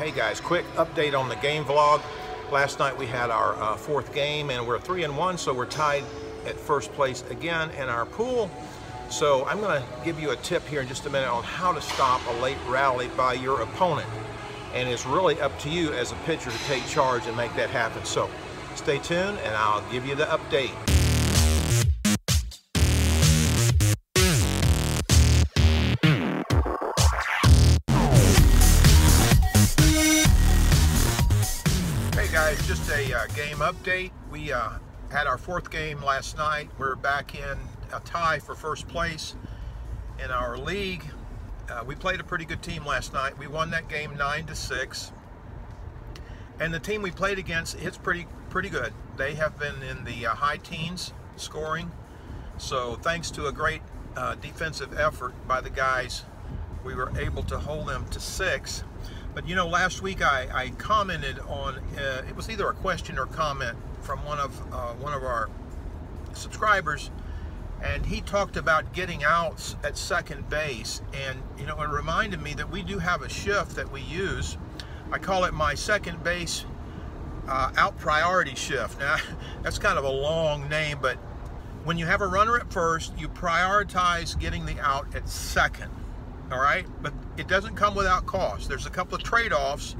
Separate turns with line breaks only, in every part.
Hey guys, quick update on the game vlog. Last night we had our fourth game and we're 3-1, so we're tied at first place again in our pool. So I'm going to give you a tip here in just a minute on how to stop a late rally by your opponent. And it's really up to you as a pitcher to take charge and make that happen. So stay tuned and I'll give you the update. Guys, just a game update. We had our fourth game last night. We're back in a tie for first place in our league. We played a pretty good team last night. We won that game 9-6. And the team we played against, it's pretty good. They have been in the high teens scoring. So thanks to a great defensive effort by the guys, we were able to hold them to 6. But you know, last week I commented on, it was either a question or comment from one of our subscribers, and he talked about getting outs at second base. And you know, it reminded me that we do have a shift that we use. I call it my second base out priority shift. Now that's kind of a long name, but when you have a runner at first, you prioritize getting the out at second. All right, but it doesn't come without cost. There's a couple of trade-offs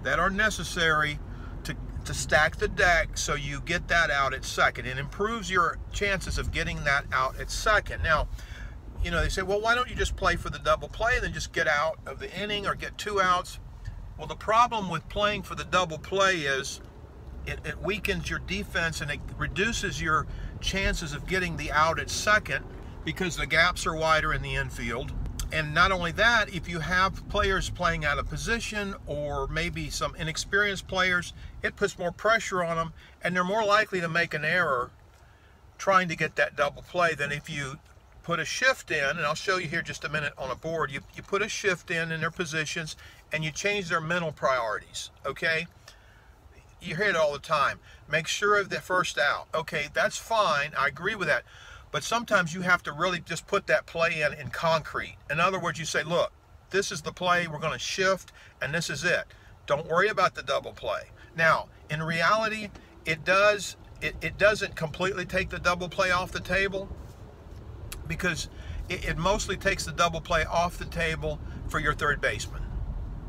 that are necessary to stack the deck so you get that out at second. It improves your chances of getting that out at second. Now, you know, they say, well, why don't you just play for the double play and then just get out of the inning or get 2 outs? Well, the problem with playing for the double play is it weakens your defense and it reduces your chances of getting the out at second because the gaps are wider in the infield. And not only that, if you have players playing out of position or maybe some inexperienced players, it puts more pressure on them and they're more likely to make an error trying to get that double play than if you put a shift in. And I'll show you here just a minute on a board. You put a shift in their positions and you change their mental priorities, okay? You hear it all the time. Make sure of the first out. Okay, that's fine. I agree with that. But sometimes you have to really just put that play in concrete. In other words, you say, look, this is the play, we're going to shift, and this is it. Don't worry about the double play. Now, in reality, it doesn't completely take the double play off the table because it mostly takes the double play off the table for your third baseman.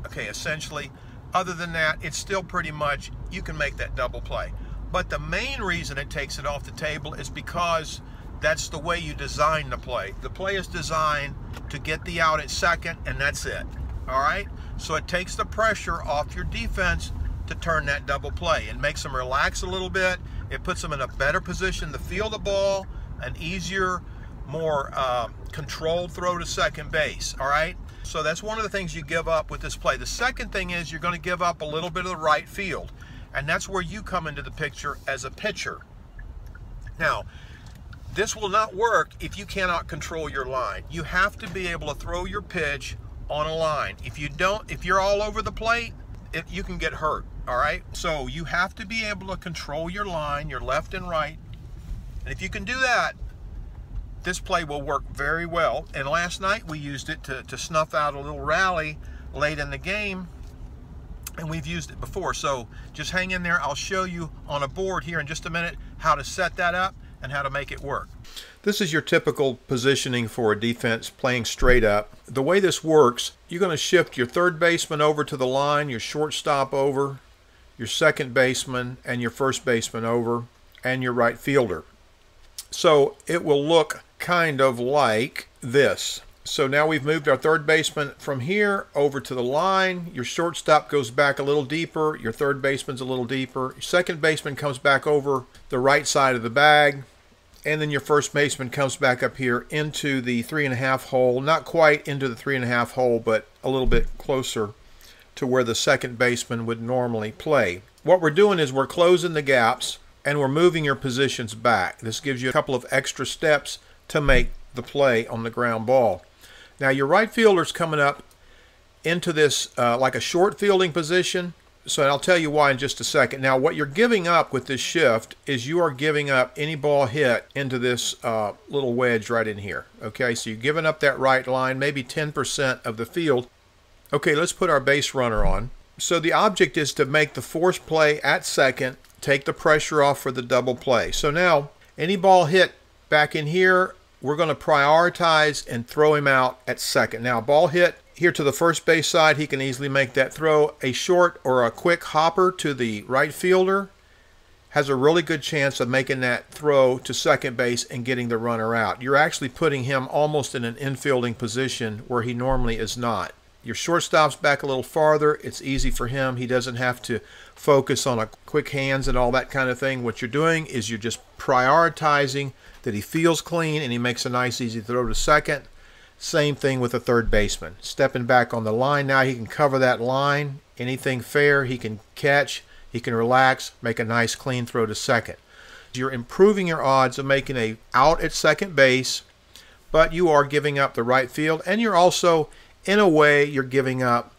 Okay, essentially, other than that, it's still pretty much, you can make that double play. But the main reason it takes it off the table is because that's the way you design the play. The play is designed to get the out at second, and that's it. All right? So it takes the pressure off your defense to turn that double play. It makes them relax a little bit. It puts them in a better position to field the ball, an easier, more controlled throw to second base. All right? So that's one of the things you give up with this play. The second thing is you're going to give up a little bit of the right field, and that's where you come into the picture as a pitcher. Now, this will not work if you cannot control your line. You have to be able to throw your pitch on a line. If you don't, if you're all over the plate, you can get hurt, all right? So you have to be able to control your line, your left and right. And if you can do that, this play will work very well. And last night we used it to snuff out a little rally late in the game, and we've used it before. So just hang in there. I'll show you on a board here in just a minute how to set that up and how to make it work. This is your typical positioning for a defense playing straight up. The way this works, you're going to shift your third baseman over to the line, your shortstop over, your second baseman, and your first baseman over, and your right fielder. So it will look kind of like this. So now we've moved our third baseman from here over to the line. Your shortstop goes back a little deeper. Your third baseman's a little deeper. Your second baseman comes back over the right side of the bag. And then your first baseman comes back up here into the 3.5 hole. Not quite into the 3.5 hole, but a little bit closer to where the second baseman would normally play. What we're doing is we're closing the gaps and we're moving your positions back. This gives you a couple of extra steps to make the play on the ground ball. Now your right fielder's coming up into this like a short fielding position. So I'll tell you why in just a second. Now what you're giving up with this shift is you are giving up any ball hit into this little wedge right in here. Okay, so you're giving up that right line, maybe 10% of the field. Okay, let's put our base runner on. So the object is to make the force play at second, take the pressure off for the double play. So now, any ball hit back in here, we're going to prioritize and throw him out at second. Now, ball hit here to the first base side, he can easily make that throw. A short or a quick hopper to the right fielder has a really good chance of making that throw to second base and getting the runner out. You're actually putting him almost in an infielding position where he normally is not. Your shortstop's back a little farther. It's easy for him. He doesn't have to focus on a quick hands and all that kind of thing. What you're doing is you're just prioritizing that he feels clean and he makes a nice easy throw to second. Same thing with the third baseman. Stepping back on the line now, he can cover that line. Anything fair, he can catch. He can relax, make a nice clean throw to second. You're improving your odds of making a out at second base, but you are giving up the right field, and you're also, in a way, you're giving up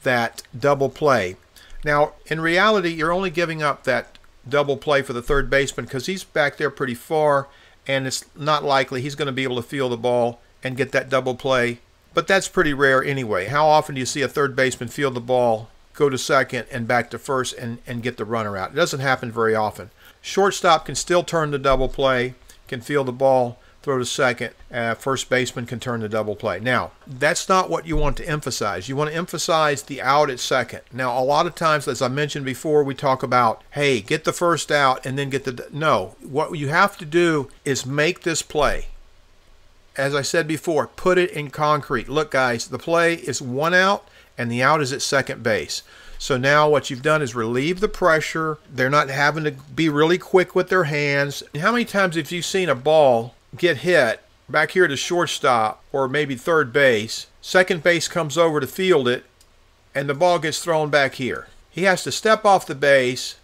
that double play. Now, in reality, you're only giving up that double play for the third baseman because he's back there pretty far, and it's not likely he's going to be able to field the ball and get that double play. But that's pretty rare anyway. How often do you see a third baseman field the ball, go to second, and back to first and get the runner out? It doesn't happen very often. Shortstop can still turn the double play, can field the ball, throw to second. First baseman can turn the double play. Now, that's not what you want to emphasize. You want to emphasize the out at second. Now, a lot of times, as I mentioned before, we talk about, hey, get the first out and then get the... No, what you have to do is make this play. As I said before, put it in concrete. Look, guys, the play is one out and the out is at second base. So now what you've done is relieve the pressure. They're not having to be really quick with their hands. How many times have you seen a ball get hit back here to shortstop or maybe third base, second base comes over to field it, and the ball gets thrown back here? He has to step off the base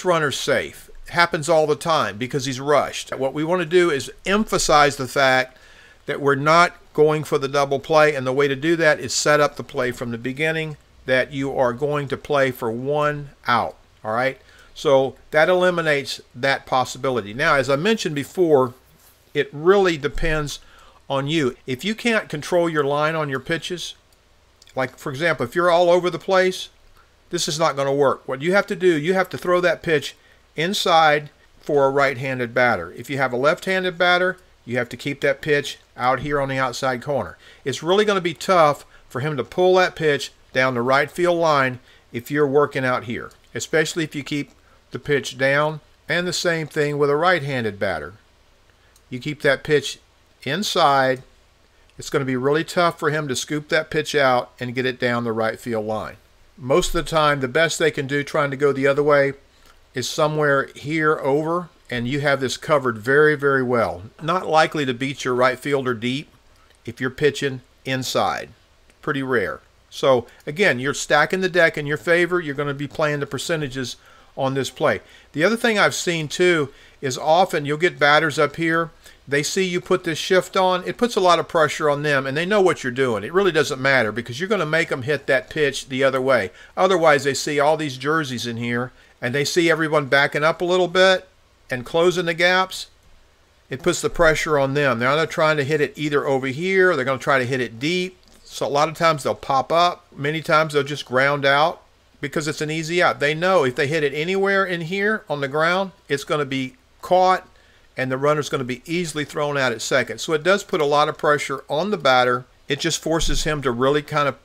runner's safe. It happens all the time because he's rushed. What we want to do is emphasize the fact that we're not going for the double play, and the way to do that is set up the play from the beginning that you are going to play for one out. All right, so that eliminates that possibility. Now, as I mentioned before, it really depends on you. If you can't control your line on your pitches, like for example, if you're all over the place, this is not going to work. What you have to do, you have to throw that pitch inside for a right-handed batter. If you have a left-handed batter, you have to keep that pitch out here on the outside corner. It's really going to be tough for him to pull that pitch down the right field line if you're working out here, especially if you keep the pitch down. And the same thing with a right-handed batter. You keep that pitch inside, it's going to be really tough for him to scoop that pitch out and get it down the right field line. Most of the time, the best they can do trying to go the other way is somewhere here over, and you have this covered very, very well. Not likely to beat your right fielder deep if you're pitching inside. Pretty rare. So again, you're stacking the deck in your favor. You're going to be playing the percentages on this play. The other thing I've seen too is often you'll get batters up here. They see you put this shift on. It puts a lot of pressure on them, and they know what you're doing. It really doesn't matter because you're going to make them hit that pitch the other way. Otherwise, they see all these jerseys in here, and they see everyone backing up a little bit and closing the gaps. It puts the pressure on them. Now they're trying to hit it either over here, or they're going to try to hit it deep. So a lot of times they'll pop up. Many times they'll just ground out because it's an easy out. They know if they hit it anywhere in here on the ground, it's going to be caught and the runner's going to be easily thrown out at second. So it does put a lot of pressure on the batter. It just forces him to really kind of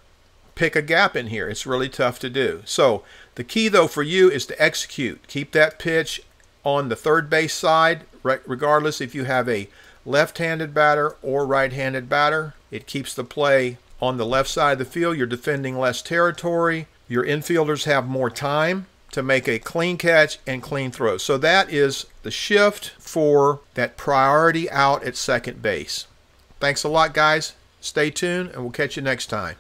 pick a gap in here. It's really tough to do. So the key though for you is to execute. Keep that pitch on the third base side, regardless if you have a left-handed batter or right-handed batter. It keeps the play on the left side of the field. You're defending less territory. Your infielders have more time to make a clean catch and clean throw. So that is the shift for that priority out at second base. Thanks a lot, guys. Stay tuned, and we'll catch you next time.